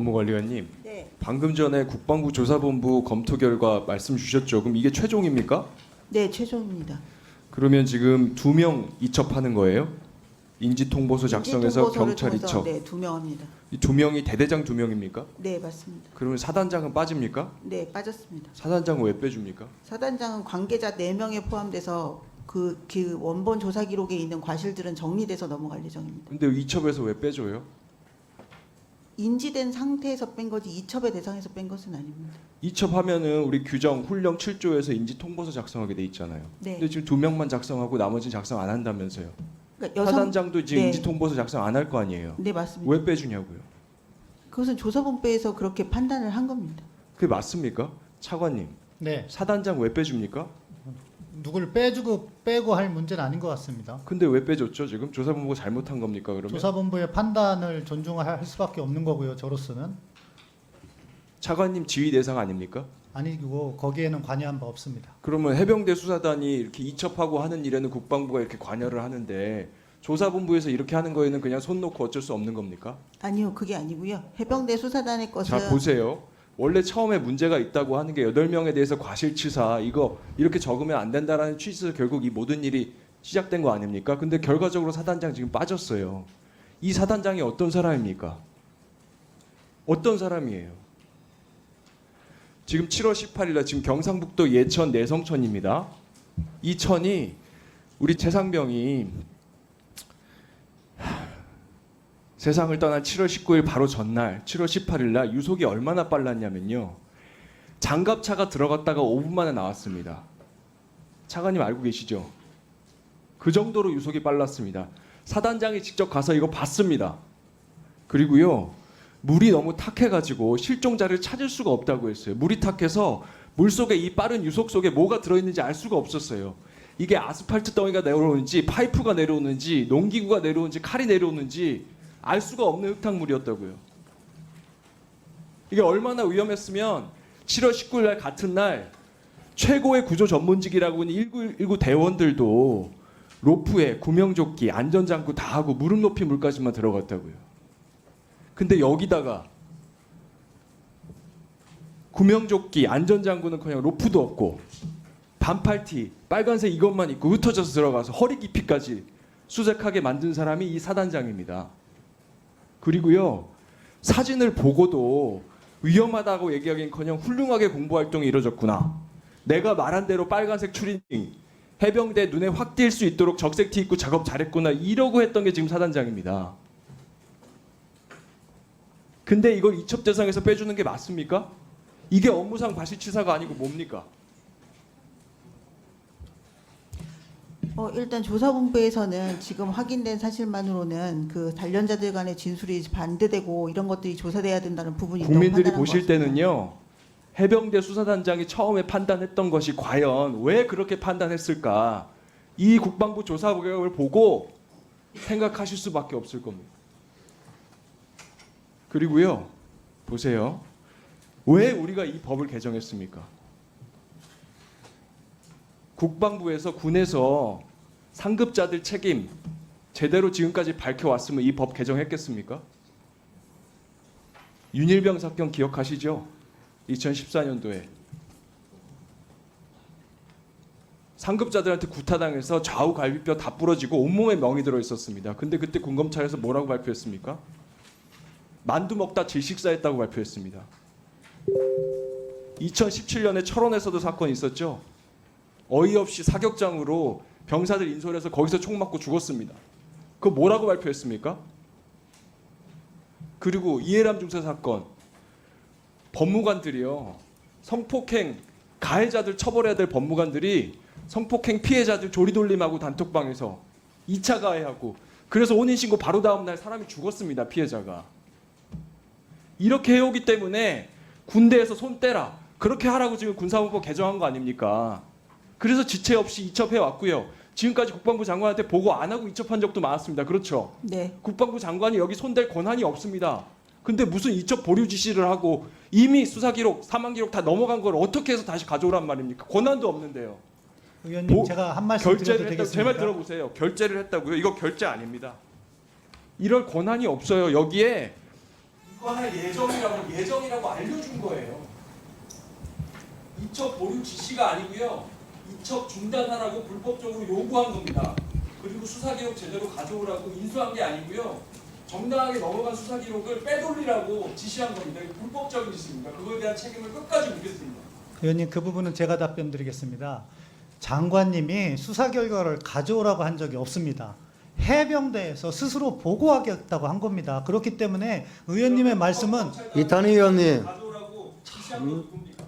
법무관리관님, 네, 방금 전에 국방부 조사본부 검토 결과 말씀 주셨죠? 그럼 이게 최종입니까? 네 최종입니다. 그러면 지금 2명 이첩하는 거예요? 인지통보서 작성해서 인지통보서를 경찰 통해서, 이첩. 네, 2명합니다. 이 2명이 대대장 2명입니까? 네 맞습니다. 그러면 사단장은 빠집니까? 네 빠졌습니다. 사단장은 왜 빼줍니까? 사단장은 관계자 4명에 포함돼서 그 원본 조사 기록에 있는 과실들은 정리돼서 넘어갈 예정입니다. 근데 이첩에서 왜 빼줘요? 인지된 상태에서 뺀 거지 이첩의 대상에서 뺀 것은 아닙니다. 이첩하면은 우리 규정 훈령 7조에서 인지통보서 작성하게 돼 있잖아요. 네. 근데 지금 2명만 작성하고 나머지는 작성 안 한다면서요? 그러니까 사단장도 지금 네. 인지통보서 작성 안 할 거 아니에요? 네 맞습니다. 왜 빼주냐고요? 그것은 조사본부에서 그렇게 판단을 한 겁니다. 그게 맞습니까? 차관님, 네, 사단장 왜 빼줍니까? 누굴 빼주고 빼고 할 문제는 아닌 것 같습니다. 근데 왜 빼줬죠? 지금 조사본부가 잘못한 겁니까? 그러면 조사본부의 판단을 존중할 수밖에 없는 거고요. 저로서는 차관님 지휘 대상 아닙니까? 아니고 거기에는 관여한 바 없습니다. 그러면 해병대 수사단이 이렇게 이첩하고 하는 일에는 국방부가 이렇게 관여를 하는데 조사본부에서 이렇게 하는 거에는 그냥 손 놓고 어쩔 수 없는 겁니까? 아니요 그게 아니고요. 해병대 수사단의 것은 자 보세요. 원래 처음에 문제가 있다고 하는 게 8명에 대해서 과실치사 이거 이렇게 적으면 안 된다라는 취지에서 결국 이 모든 일이 시작된 거 아닙니까? 근데 결과적으로 사단장 지금 빠졌어요. 이 사단장이 어떤 사람입니까? 어떤 사람이에요? 지금 7월 18일 날 지금 경상북도 예천 내성천입니다. 이 천이 우리 최상병이 세상을 떠난 7월 19일 바로 전날 7월 18일 날 유속이 얼마나 빨랐냐면요. 장갑차가 들어갔다가 5분 만에 나왔습니다. 차관님 알고 계시죠? 그 정도로 유속이 빨랐습니다. 사단장이 직접 가서 이거 봤습니다. 그리고요. 물이 너무 탁해가지고 실종자를 찾을 수가 없다고 했어요. 물이 탁해서 물속에 이 빠른 유속 속에 뭐가 들어있는지 알 수가 없었어요. 이게 아스팔트 덩이가 내려오는지 파이프가 내려오는지 농기구가 내려오는지 칼이 내려오는지 알 수가 없는 흙탕물이었다고요. 이게 얼마나 위험했으면 7월 19일 날 같은 날 최고의 구조 전문직이라고 하는 1919 대원들도 로프에 구명조끼, 안전장구 다 하고 무릎 높이 물까지만 들어갔다고요. 근데 여기다가 구명조끼, 안전장구는 그냥 로프도 없고 반팔티, 빨간색 이것만 입고 흩어져서 들어가서 허리 깊이까지 수색하게 만든 사람이 이 사단장입니다. 그리고요 사진을 보고도 위험하다고 얘기하기는커녕 훌륭하게 공부활동이 이루어졌구나. 내가 말한 대로 빨간색 추리닝 해병대 눈에 확 띌 수 있도록 적색 티 입고 작업 잘했구나 이러고 했던 게 지금 사단장입니다. 근데 이걸 이첩 대상에서 빼주는 게 맞습니까? 이게 업무상 과실치사가 아니고 뭡니까? 일단 조사본부에서는 지금 확인된 사실만으로는 그 단련자들 간의 진술이 반대되고 이런 것들이 조사돼야 된다는 부분이 있다고 국민들이 판단한 보실 것 같습니다. 때는요. 해병대 수사단장이 처음에 판단했던 것이 과연 왜 그렇게 판단했을까? 이 국방부 조사 결과를 보고 생각하실 수밖에 없을 겁니다. 그리고요. 보세요. 왜 우리가 이 법을 개정했습니까? 국방부에서 군에서 상급자들 책임 제대로 지금까지 밝혀왔으면 이 법 개정했겠습니까? 윤일병 사건 기억하시죠? 2014년도에 상급자들한테 구타당해서 좌우 갈비뼈 다 부러지고 온몸에 멍이 들어 있었습니다. 근데 그때 군검찰에서 뭐라고 발표했습니까? 만두 먹다 질식사했다고 발표했습니다. 2017년에 철원에서도 사건이 있었죠. 어이없이 사격장으로 병사들 인솔해서 거기서 총 맞고 죽었습니다. 그거 뭐라고 발표했습니까? 그리고 이해람 중사 사건 법무관들이요. 성폭행 가해자들 처벌해야 될 법무관들이 성폭행 피해자들 조리돌림하고 단톡방에서 2차 가해하고 그래서 혼인신고 바로 다음 날 사람이 죽었습니다. 피해자가. 이렇게 해오기 때문에 군대에서 손 떼라. 그렇게 하라고 지금 군사법법 개정한 거 아닙니까? 그래서 지체 없이 이첩해 왔고요. 지금까지 국방부 장관한테 보고 안 하고 이첩한 적도 많았습니다. 그렇죠? 네. 국방부 장관이 여기 손댈 권한이 없습니다. 근데 무슨 이첩 보류 지시를 하고 이미 수사 기록, 사망 기록 다 넘어간 걸 어떻게 해서 다시 가져오란 말입니까? 권한도 없는데요. 의원님 뭐, 제가 한 말씀 드려도 결제를 했다고 되겠습니까? 제 말 들어보세요. 결제를 했다고요? 이거 결제 아닙니다. 이럴 권한이 없어요. 여기에 이거 하나 예정이라고 알려준 거예요. 이첩 보류 지시가 아니고요. 이첩 중단하라고 불법적으로 요구한 겁니다. 그리고 수사 기록 제대로 가져오라고 인수한 게 아니고요. 정당하게 넘어간 수사 기록을 빼돌리라고 지시한 겁니다. 이거 불법적인 짓입니다. 그거에 대한 책임을 끝까지 묻겠습니다. 의원님 그 부분은 제가 답변 드리겠습니다. 장관님이 수사 결과를 가져오라고 한 적이 없습니다. 해병대에서 스스로 보고하겠다고 한 겁니다. 그렇기 때문에 의원님의 말씀은 이탄희 의원님, 가져오라고 지시한 건 누굽니까?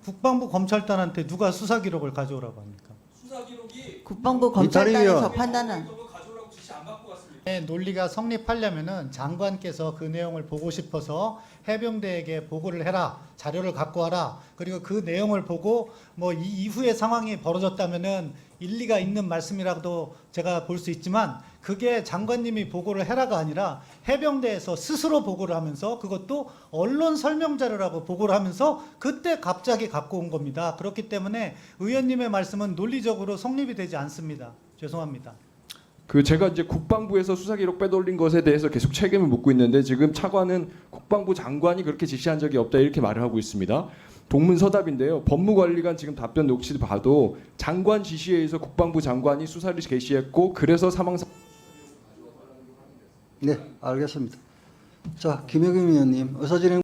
국방부 검찰단한테 누가 수사 기록을 가져오라고 합니까? 수사 기록이 국방부 이탈리아. 검찰단에서 판단한 가져오라고 지시 안 받고 갔습니다. 논리가 성립하려면은 장관께서 그 내용을 보고 싶어서 해병대에게 보고를 해라, 자료를 갖고 와라. 그리고 그 내용을 보고 뭐 이 이후의 상황이 벌어졌다면은 일리가 있는 말씀이라도 제가 볼 수 있지만 그게 장관님이 보고를 해라가 아니라 해병대에서 스스로 보고를 하면서 그것도 언론 설명 자료라고 보고를 하면서 그때 갑자기 갖고 온 겁니다. 그렇기 때문에 의원님의 말씀은 논리적으로 성립이 되지 않습니다. 죄송합니다. 제가 이제 국방부에서 수사 기록 빼돌린 것에 대해서 계속 책임을 묻고 있는데 지금 차관은 국방부 장관이 그렇게 지시한 적이 없다 이렇게 말을 하고 있습니다. 동문서답인데요. 법무관리관 지금 답변 녹취를 봐도 장관 지시에 의해서 국방부 장관이 수사를 개시했고 그래서 사망 네, 알겠습니다. 자, 김영임 의원님, 의사진행